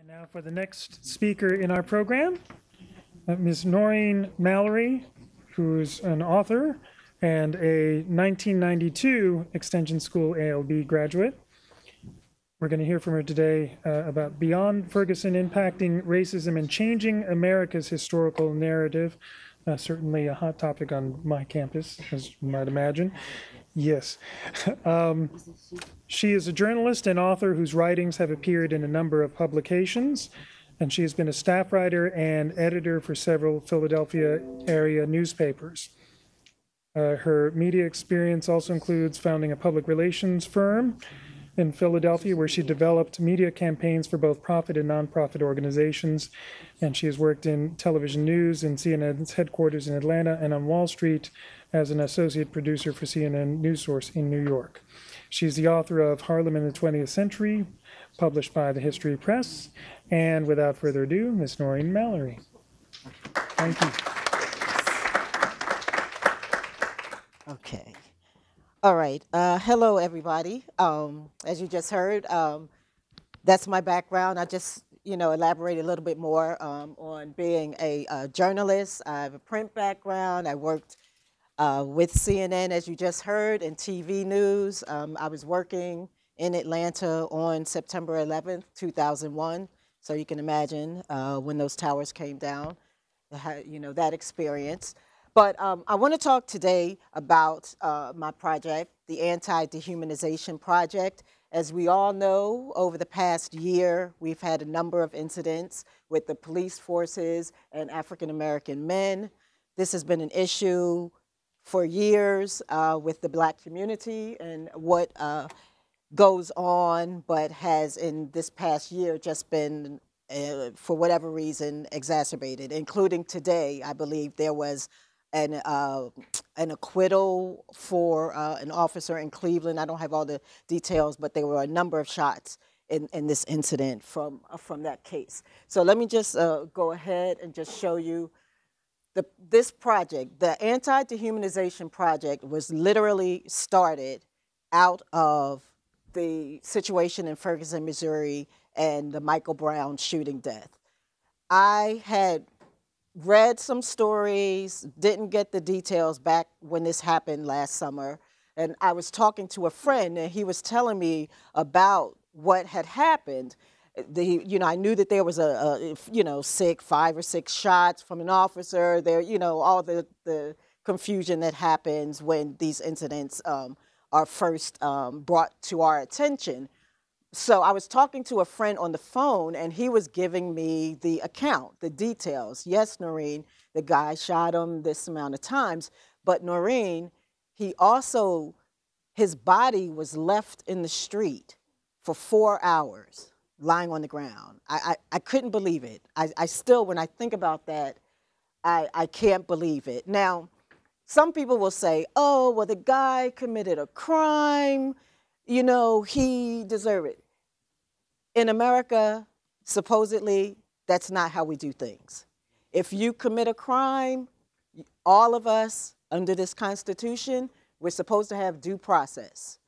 And now for the next speaker in our program, Ms. Noreen Mallory, who's an author and a 1992 Extension School ALB graduate. We're going to hear from her today about Beyond Ferguson Impacting Racism and Changing America's Historical Narrative. Certainly a hot topic on my campus, as you might imagine. Yes. She is a journalist and author whose writings have appeared in a number of publications, and she has been a staff writer and editor for several Philadelphia area newspapers. Her media experience also includes founding a public relations firm in Philadelphia, where she developed media campaigns for both profit and nonprofit organizations. And she has worked in television news in CNN's headquarters in Atlanta and on Wall Street as an associate producer for CNN News Source in New York. She's the author of Harlem in the 20th Century, published by the History Press. And without further ado, Ms. Noreen Mallory. Thank you. Okay. All right. Hello, everybody. As you just heard, that's my background. I just, elaborate a little bit more on being a journalist. I have a print background. I worked with CNN, as you just heard, in TV news. I was working in Atlanta on September 11th, 2001. So you can imagine when those towers came down, that experience. But I want to talk today about my project, the Anti-Dehumanization Project. As we all know, over the past year, we've had a number of incidents with the police forces and African-American men. This has been an issue for years with the Black community and what goes on, but has in this past year just been, for whatever reason, exacerbated, including today. I believe there was an acquittal for an officer in Cleveland. I don't have all the details, but there were a number of shots in this incident from that case. So let me just go ahead and just show you this project. The Anti-Dehumanization Project was literally started out of the situation in Ferguson, Missouri, and the Michael Brown shooting death. I had read some stories, didn't get the details back when this happened last summer, and I was talking to a friend, and he was telling me about what had happened. I knew that there was five or six shots from an officer. There, all the confusion that happens when these incidents are first brought to our attention. So I was talking to a friend on the phone, and he was giving me the account, the details. Yes, Noreen, the guy shot him this amount of times, but Noreen, his body was left in the street for 4 hours, lying on the ground. I couldn't believe it. I still, when I think about that, I can't believe it. Now, some people will say, oh, well, the guy committed a crime, he deserved it. In America, supposedly, that's not how we do things. If you commit a crime, all of us under this Constitution, we're supposed to have due process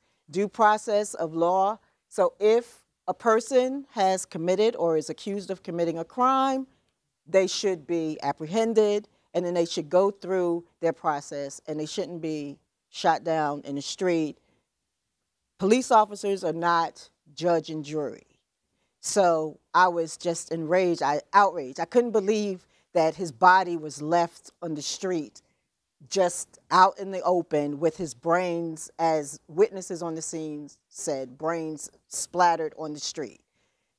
of law. So if a person has committed or is accused of committing a crime, they should be apprehended, and then they should go through their process, and they shouldn't be shot down in the street. Police officers are not judge and jury. So I was just enraged, outraged. I couldn't believe that his body was left on the street, just out in the open with his brains, as witnesses on the scene said, brains splattered on the street.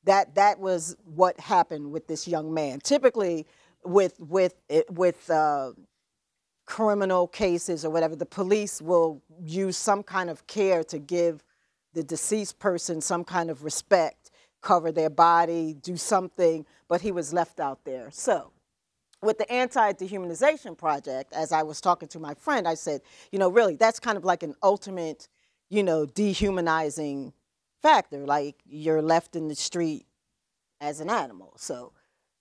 That was what happened with this young man. Typically, with criminal cases or whatever, the police will use some kind of care to give the deceased person some kind of respect, cover their body, do something, but he was left out there. So with the Anti-Dehumanization Project, as I was talking to my friend, I said, really, that's kind of like an ultimate, dehumanizing factor, like you're left in the street as an animal. So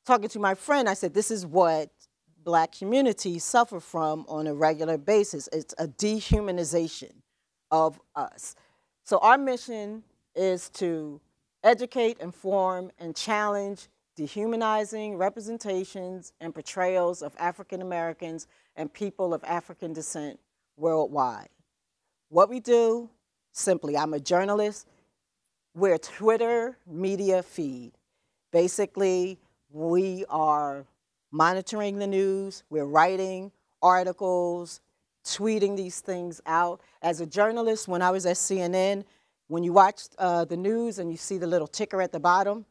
talking to my friend, I said, this is what Black communities suffer from on a regular basis. It's a dehumanization of us. So our mission is to educate, inform, and challenge dehumanizing representations and portrayals of African Americans and people of African descent worldwide. What we do, simply, I'm a journalist. We're a Twitter media feed. Basically, we are monitoring the news, we're writing articles, tweeting these things out. As a journalist, when I was at CNN, when you watch the news and you see the little ticker at the bottom,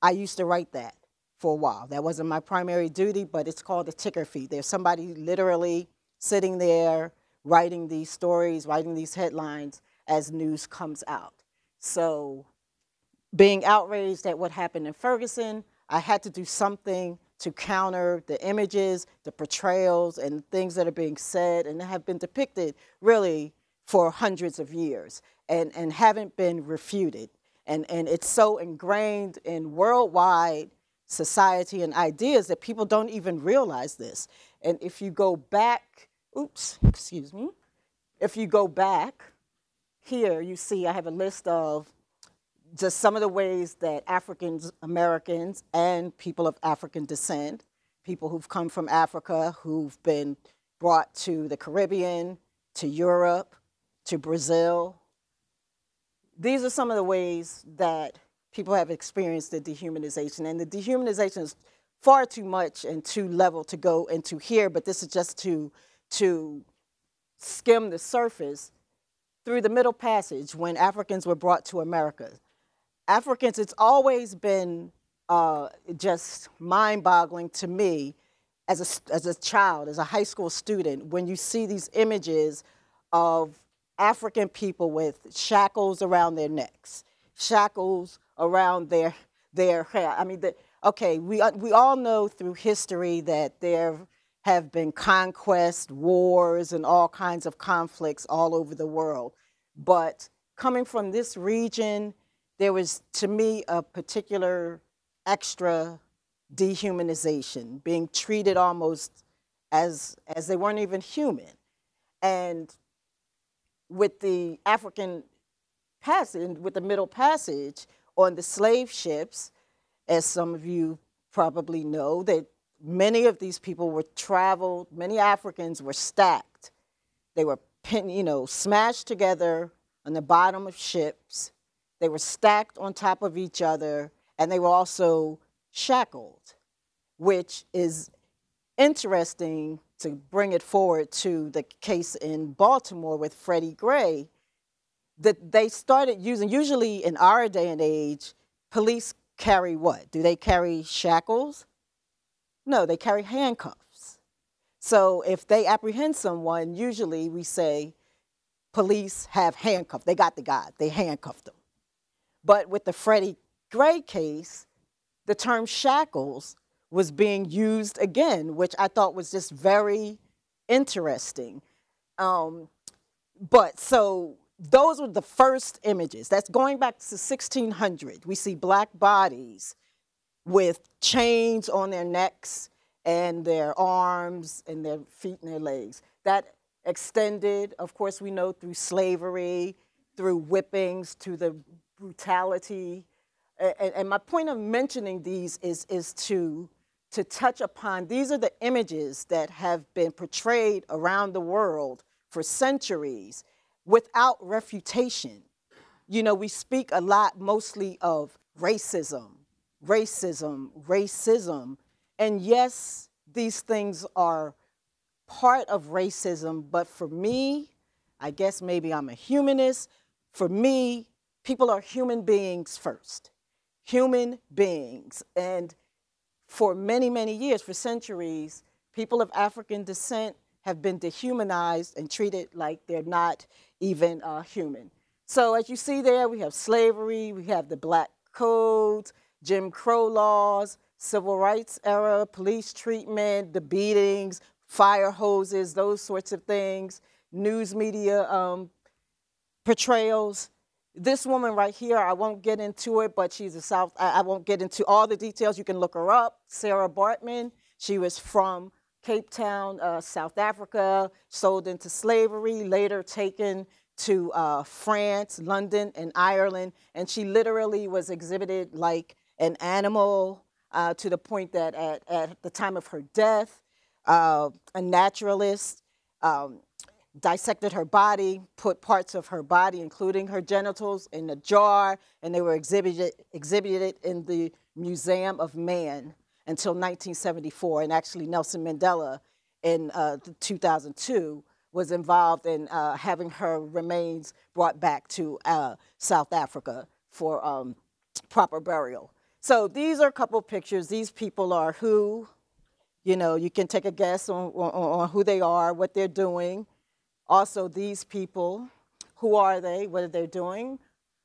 I used to write that for a while. That wasn't my primary duty, but it's called a ticker feed. There's somebody literally sitting there writing these stories, writing these headlines as news comes out. So being outraged at what happened in Ferguson, I had to do something to counter the images, the portrayals, and things that are being said and have been depicted really for hundreds of years and haven't been refuted. And it's so ingrained in worldwide society and ideas that people don't even realize this. And if you go back, excuse me, if you go back, here you see I have a list of just some of the ways that African Americans and people of African descent, people who've come from Africa, who've been brought to the Caribbean, to Europe, to Brazil. These are some of the ways that people have experienced the dehumanization. And the dehumanization is far too much and too level to go into here, but this is just to skim the surface. Through the Middle Passage, when Africans were brought to America, Africans, it's always been just mind-boggling to me as a child, as a high school student, when you see these images of African people with shackles around their necks, shackles around their hair. I mean, okay, we all know through history that there have been conquest, wars, and all kinds of conflicts all over the world. But coming from this region, there was, to me, a particular extra dehumanization, being treated almost as they weren't even human. And with the African passage, with the Middle Passage on the slave ships, as some of you probably know, that many of these people were traveled, many Africans were stacked. They were smashed together on the bottom of ships. They were stacked on top of each other, and they were also shackled, which is interesting to bring it forward to the case in Baltimore with Freddie Gray, that they started using, usually in our day and age, police carry what? Do they carry shackles? No, they carry handcuffs. So if they apprehend someone, usually we say police have handcuffed. They got the guy, they handcuffed him. But with the Freddie Gray case, the term shackles was being used again, which I thought was just very interesting. But so those were the first images. That's going back to 1600. We see black bodies with chains on their necks and their arms and their feet and their legs. That extended, of course, we know through slavery, through whippings, to the brutality. And my point of mentioning these is to touch upon, these are the images that have been portrayed around the world for centuries without refutation. You know, we speak a lot mostly of racism, racism. And yes, these things are part of racism, but for me, I guess maybe I'm a humanist, for me, people are human beings first. Human beings. And for many, many years, for centuries, people of African descent have been dehumanized and treated like they're not even human. So as you see there, we have slavery, we have the black codes, Jim Crow laws, civil rights era, police treatment, the beatings, fire hoses, those sorts of things, news media portrayals. This woman right here, I won't get into it, but she's I won't get into all the details. You can look her up, Sarah Baartman. She was from Cape Town, South Africa, sold into slavery, later taken to France, London, and Ireland, and she literally was exhibited like an animal to the point that at the time of her death, a naturalist dissected her body, put parts of her body, including her genitals, in a jar, and they were exhibited in the Museum of Man until 1974. And actually, Nelson Mandela in 2002 was involved in having her remains brought back to South Africa for proper burial. So these are a couple of pictures. These people are who, you know, you can take a guess on who they are, what they're doing. Also, these people, who are they, what are they doing?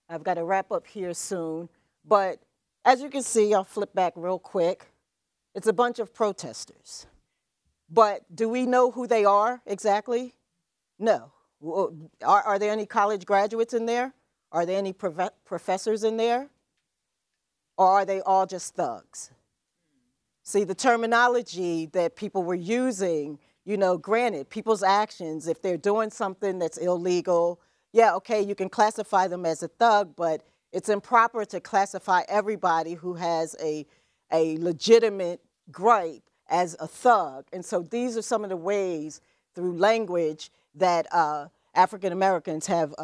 I've got to wrap up here soon. But as you can see, I'll flip back real quick. It's a bunch of protesters. But do we know who they are exactly? No. Are there any college graduates in there? Are there any professors in there? Or are they all just thugs? See, the terminology that people were using, you know, granted, people's actions, if they're doing something that's illegal, yeah, okay, you can classify them as a thug, but it's improper to classify everybody who has a legitimate gripe as a thug. And so these are some of the ways through language that African Americans have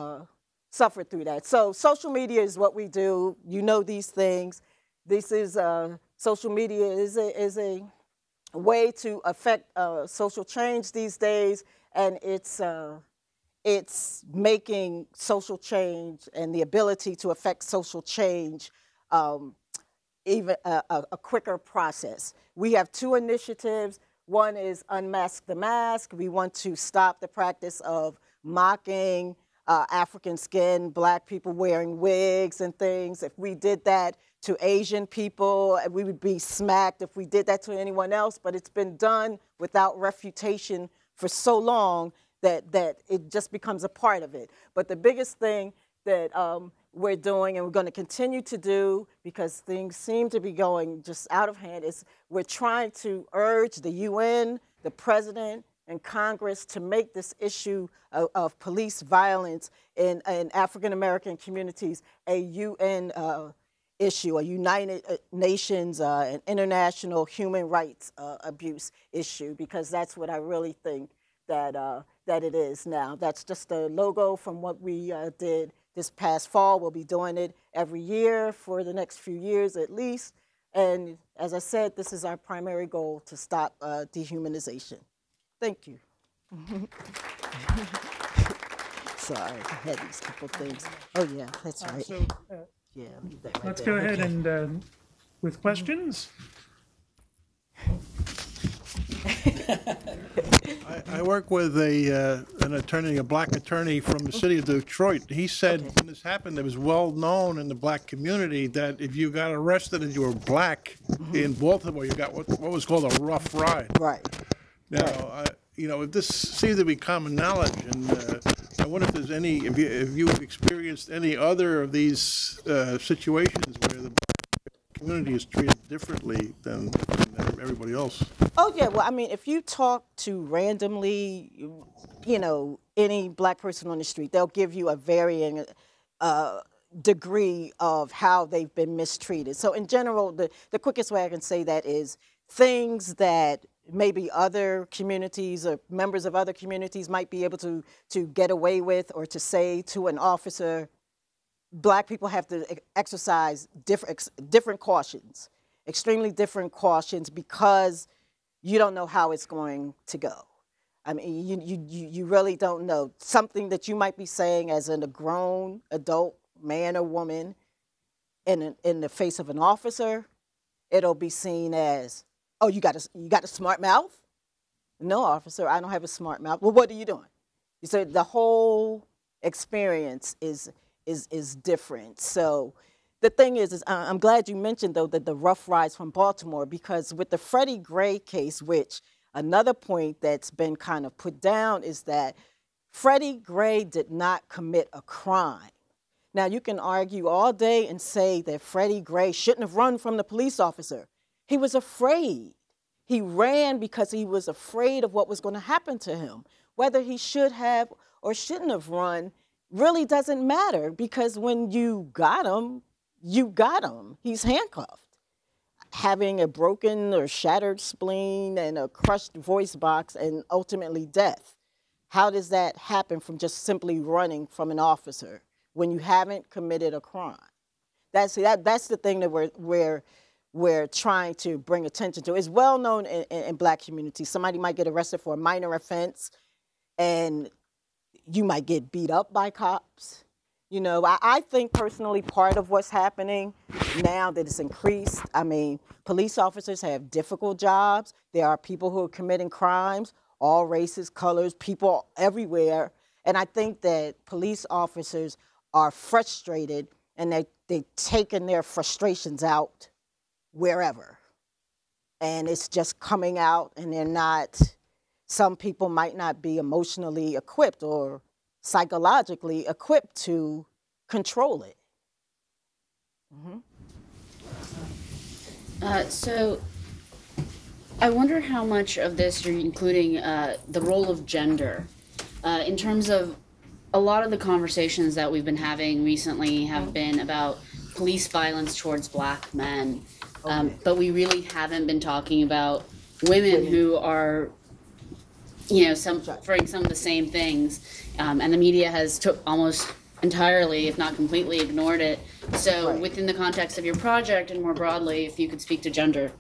suffered through that. So social media is what we do. You know these things. This is, social media is a way to affect social change these days, and it's making social change and the ability to affect social change even a quicker process. We have two initiatives. One is Unmask the Mask. We want to stop the practice of mocking African skin, black people wearing wigs and things. If we did that to Asian people, we would be smacked if we did that to anyone else, but it's been done without refutation for so long that it just becomes a part of it. But the biggest thing that we're doing, and we're going to continue to do, because things seem to be going just out of hand, is we're trying to urge the UN, the president, and Congress to make this issue of police violence in African American communities a UN issue, a United Nations and international human rights abuse issue, because that's what I really think that it is now. That's just a logo from what we did this past fall. We'll be doing it every year for the next few years at least. And as I said, this is our primary goal, to stop dehumanization. Thank you. Sorry, I had these couple things. Oh yeah, that's right. So Yeah, leave that right let's there. go ahead and with questions. I work with an attorney, a black attorney from the city of Detroit. He said when this happened, it was well known in the black community that if you got arrested and you were black in Baltimore, you got what was called a rough ride. Right. Now, you know, this seems to be common knowledge, and I wonder if there's any, if you've experienced any other of these situations where the black community is treated differently than everybody else. Oh yeah, well, I mean, if you talk to randomly, you know, any black person on the street, they'll give you a varying degree of how they've been mistreated. So in general, the quickest way I can say that is things that maybe other communities or members of other communities might be able to get away with or to say to an officer, black people have to exercise different cautions, extremely different cautions, because you don't know how it's going to go. I mean, you really don't know. Something that you might be saying as a grown adult man or woman in the face of an officer, it'll be seen as, oh, you got a smart mouth? No, officer, I don't have a smart mouth. Well, what are you doing? You said the whole experience is different. So the thing is I'm glad you mentioned, though, that the rough rides from Baltimore, because with the Freddie Gray case, which another point that's been kind of put down is that Freddie Gray did not commit a crime. Now, you can argue all day and say that Freddie Gray shouldn't have run from the police officer. He was afraid. He ran because he was afraid of what was going to happen to him. Whether he should have or shouldn't have run, really doesn't matter, because when you got him, you got him. He's handcuffed. Having a broken or shattered spleen and a crushed voice box and ultimately death. How does that happen from just simply running from an officer when you haven't committed a crime? That's the thing that we're trying to bring attention to. It's well known in Black communities. Somebody might get arrested for a minor offense, and you might get beat up by cops. You know, I think personally part of what's happening now that it's increased, I mean, police officers have difficult jobs. There are people who are committing crimes, all races, colors, people everywhere. And I think that police officers are frustrated, and they've taken their frustrations out wherever. And it's just coming out, and they're not, some people might not be emotionally equipped or psychologically equipped to control it. So I wonder how much of this you're including the role of gender in terms of a lot of the conversations that we've been having recently have been about police violence towards Black men, but we really haven't been talking about women who are, you know, suffering some of the same things, and the media has almost entirely, if not completely, ignored it. So within the context of your project and more broadly, if you could speak to gender.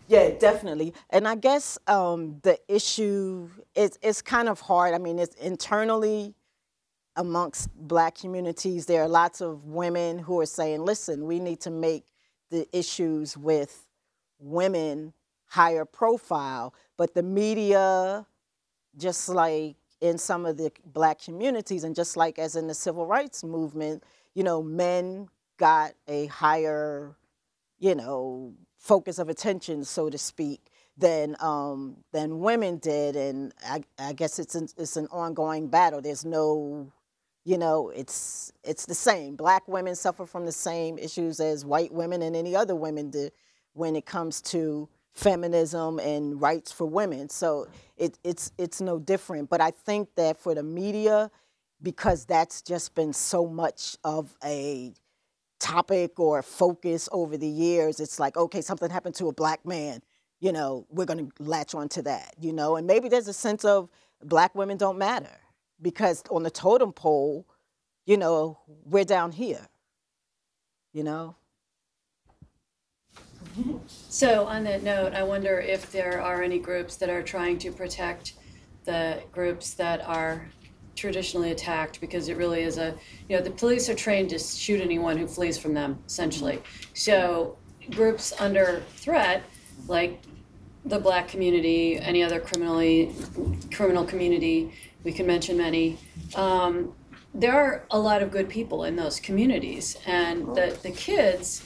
Yeah, definitely. And I guess the issue is kind of hard. I mean, it's internally amongst Black communities. There are lots of women who are saying, listen, we need to make the issues with women higher profile. But the media, just like in some of the Black communities, and just like as in the civil rights movement, you know, men got a higher, you know, focus of attention, so to speak, than women did. And I guess it's an ongoing battle. There's no, you know, it's the same. Black women suffer from the same issues as white women and any other women do when it comes to feminism and rights for women. So it's no different. But I think that for the media, because that's just been so much of a topic or focus over the years, it's like, okay, something happened to a Black man, you know, we're going to latch on to that, you know. And maybe there's a sense of Black women don't matter, because on the totem pole, you know, we're down here, you know. So on that note, I wonder if there are any groups that are trying to protect the groups that are traditionally attacked, because it really is a, you know, the police are trained to shoot anyone who flees from them, essentially. So groups under threat, like the Black community, any other criminal community, we can mention many, there are a lot of good people in those communities, and the kids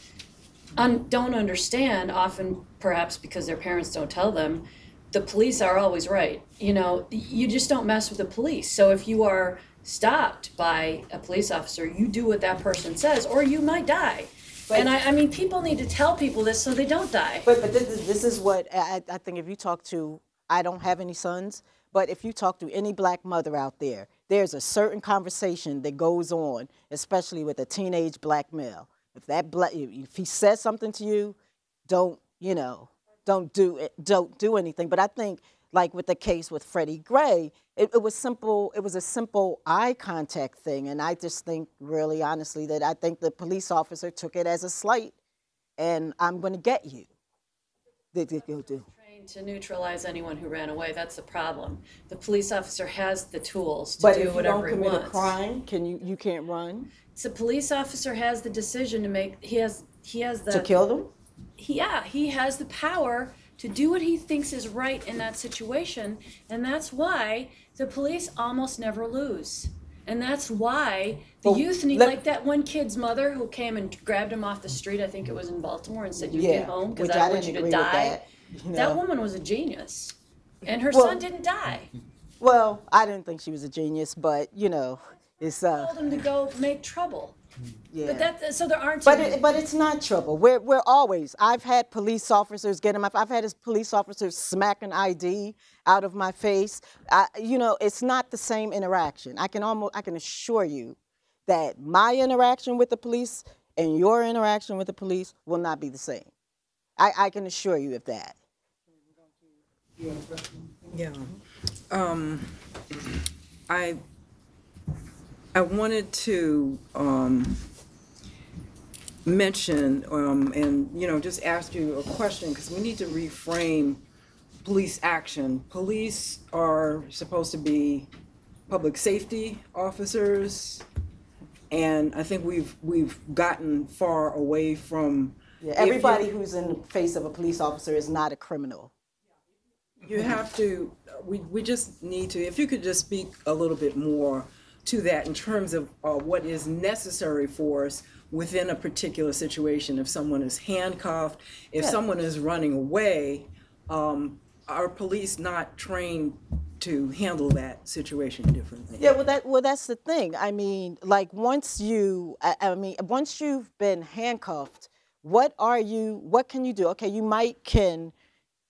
don't understand, often perhaps because their parents don't tell them, the police are always right. You know, you just don't mess with the police. So if you are stopped by a police officer, you do what that person says, or you might die. But, and I mean, people need to tell people this so they don't die. But this is what I think if you talk to, I don't have any sons, but if you talk to any Black mother out there, there's a certain conversation that goes on, especially with a teenage Black male. If he says something to you, don't do anything. But I think, like with the case with Freddie Gray, it was simple. It was a simple eye contact thing, and I just think, really honestly, that I think the police officer took it as a slight, and I'm going to get you. Trained to neutralize anyone who ran away. That's the problem. The police officer has the tools to but do whatever he wants. But if you don't commit a crime, you can't run. So police officer has the decision to make. He has the to kill them. He has the power to do what he thinks is right in that situation, and that's why the police almost never lose. And that's why the youth need, like that one kid's mother who came and grabbed him off the street, I think it was in Baltimore, and said, you get home because I want you to die. That woman was a genius, and her son didn't die. Well, I didn't think she was a genius, but, you know, it's... told him to go make trouble. Yeah. But so there aren't. But it's not trouble. We're always. I've had police officers get him. I've had police officers smack an ID out of my face. You know, it's not the same interaction. I can assure you that my interaction with the police and your interaction with the police will not be the same. I can assure you of that. Yeah. I wanted to mention and just ask you a question, because we need to reframe police action. Police are supposed to be public safety officers, and I think we've gotten far away from. Yeah, everybody who's in the face of a police officer is not a criminal. You have to, we just need to, if you could just speak a little bit more to that in terms of what is necessary for us within a particular situation. If someone is handcuffed, if someone is running away, are police not trained to handle that situation differently? Yeah, well, that's the thing. I mean, like once you've been handcuffed, what can you do? Okay, you can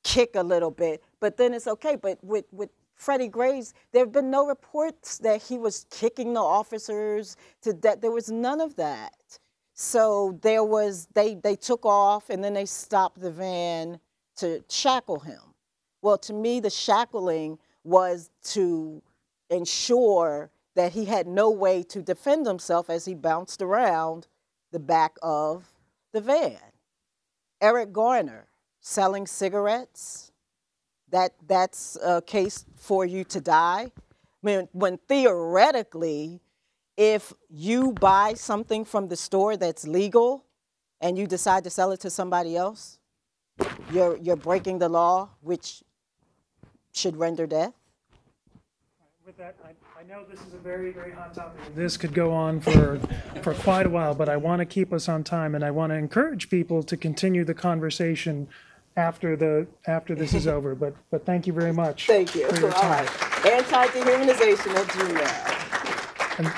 kick a little bit, but then it's okay. But with Freddie Graves, there have been no reports that he was kicking the officers to death. There was none of that. So they took off and then they stopped the van to shackle him. Well, to me, the shackling was to ensure that he had no way to defend himself as he bounced around the back of the van. Eric Garner, selling cigarettes, that's a case for you to die. I mean, when theoretically, if you buy something from the store that's legal and you decide to sell it to somebody else, you're breaking the law, which should render death. With that, I know this is a very, very hot topic. This could go on for quite a while, but I want to keep us on time, and I want to encourage people to continue the conversation after this is over. But thank you very much. Thank you. For your All time. right. AntiDehumanization at Gmail. And